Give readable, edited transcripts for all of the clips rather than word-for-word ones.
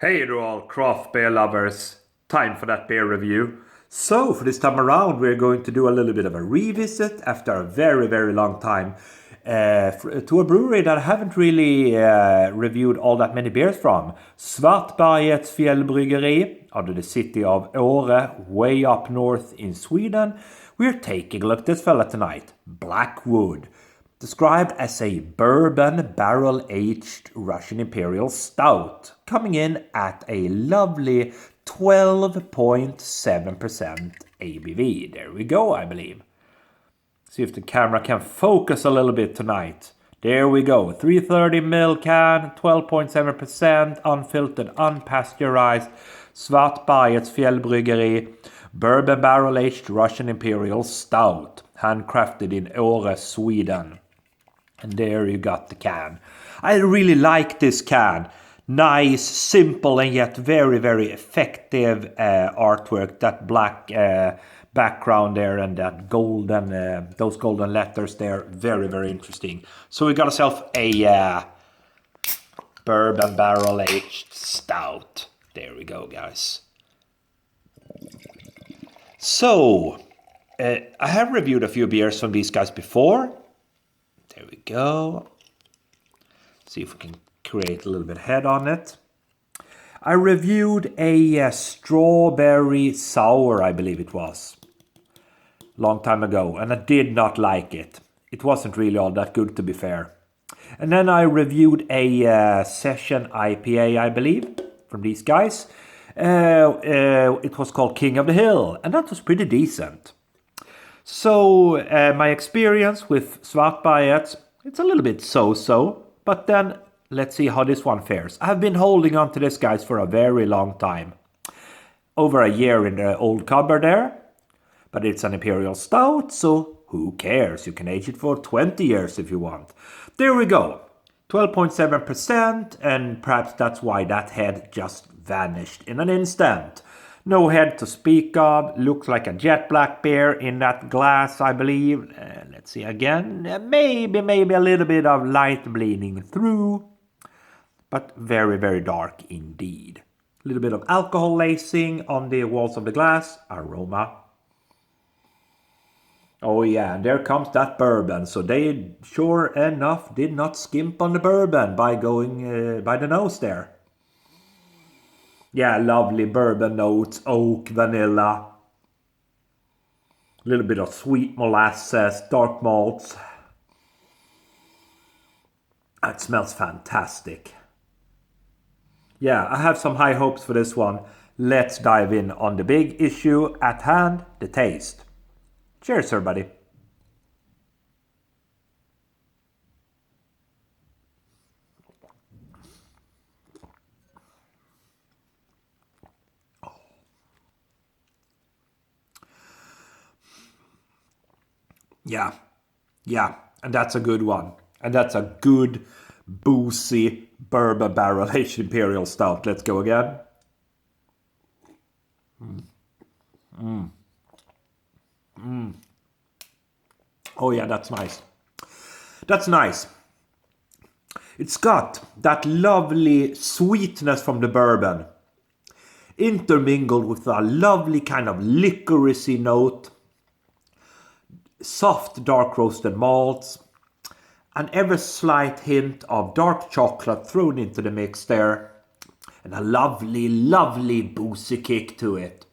Hey there all craft beer lovers, time for that beer review. So for this time around we're going to do a little bit of a revisit after a very long time to a brewery that I haven't really reviewed all that many beers from. Svartbergets Fjällbryggeri out of the city of Åre, way up north in Sweden. We're taking a look at this fella tonight, Blackwood. Described as a bourbon barrel-aged Russian Imperial Stout, coming in at a lovely 12.7% ABV. There we go, I believe. See if the camera can focus a little bit tonight. There we go, 330ml can, 12.7%, unfiltered, unpasteurized, Svartbergets Fjällbryggeri, bourbon barrel-aged Russian Imperial Stout, handcrafted in Åre, Sweden. And there you got the can. I really like this can. Nice, simple, and yet very effective artwork. That black background there and that golden, those golden letters there. Very interesting. So we got ourselves a bourbon barrel-aged stout. There we go, guys. So, I have reviewed a few beers from these guys before. There we go. See if we can create a little bit head on it. I reviewed a strawberry sour, I believe it was. Long time ago, and I did not like it. It wasn't really all that good, to be fair. And then I reviewed a session IPA, I believe, from these guys. It was called King of the Hill, and that was pretty decent. So my experience with Svartbergets, it's a little bit so-so, but then let's see how this one fares. I've been holding on to this guys for a very long time. Over a year in the old cupboard there, but it's an Imperial Stout, so who cares? You can age it for 20 years if you want. There we go, 12.7%, and perhaps that's why that head just vanished in an instant. No head to speak of, looks like a jet black beer in that glass, I believe. Let's see again, maybe a little bit of light bleeding through, but very dark indeed. A little bit of alcohol lacing on the walls of the glass, aroma. Oh yeah, and there comes that bourbon, so they sure enough did not skimp on the bourbon by going by the nose there. Yeah, lovely bourbon notes, oak, vanilla. A little bit of sweet molasses, dark malts. It smells fantastic. Yeah, I have some high hopes for this one. Let's dive in on the big issue at hand, the taste. Cheers, everybody. Yeah, and that's a good one. And that's a good, boozy, bourbon barrel-aged Imperial Stout. Let's go again. Oh yeah, that's nice. That's nice. It's got that lovely sweetness from the bourbon, intermingled with a lovely kind of licoricey note, soft dark roasted malts, an ever slight hint of dark chocolate thrown into the mix there, and a lovely boozy kick to it.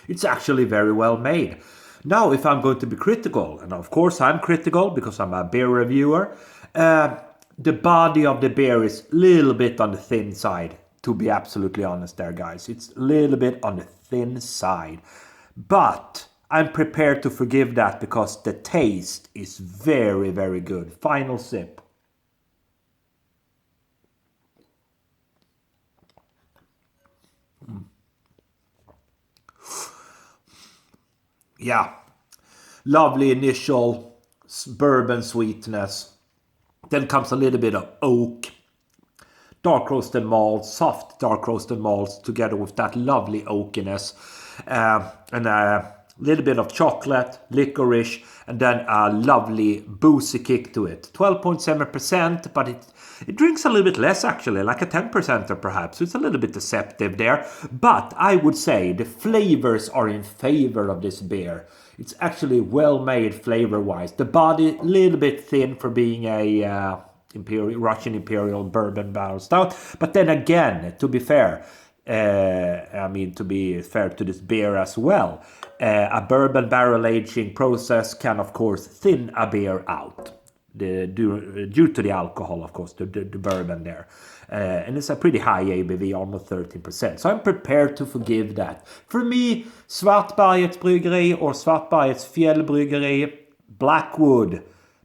It's actually very well made. Now, if I'm going to be critical, and of course I'm critical because I'm a beer reviewer, the body of the beer is a little bit on the thin side, to be absolutely honest there, guys. It's a little bit on the thin side. But I'm prepared to forgive that because the taste is very good. Final sip. Yeah, lovely initial bourbon sweetness. Then comes a little bit of oak, dark roasted malts, soft dark roasted malts together with that lovely oakiness. And little bit of chocolate, licorice, and then a lovely boozy kick to it. 12.7%, but it drinks a little bit less actually, like a 10% perhaps. So it's a little bit deceptive there. But I would say the flavors are in favor of this beer. It's actually well made flavor-wise. The body a little bit thin for being a Russian Imperial bourbon barrel stout. But then again, to be fair, to be fair to this beer as well, a bourbon barrel aging process can of course thin a beer out due to the alcohol, of course, the bourbon there. And it's a pretty high ABV, almost 13%. So I'm prepared to forgive that. For me, Svartbergets Bryggeri or Svartbergets Fjällbryggeri, Blackwood,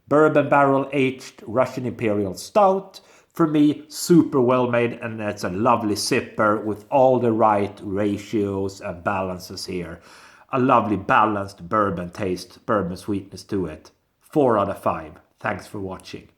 bourbon barrel aged Russian Imperial Stout. For me, super well made, and it's a lovely sipper with all the right ratios and balances here. A lovely balanced bourbon taste, bourbon sweetness to it. 4 out of 5. Thanks for watching.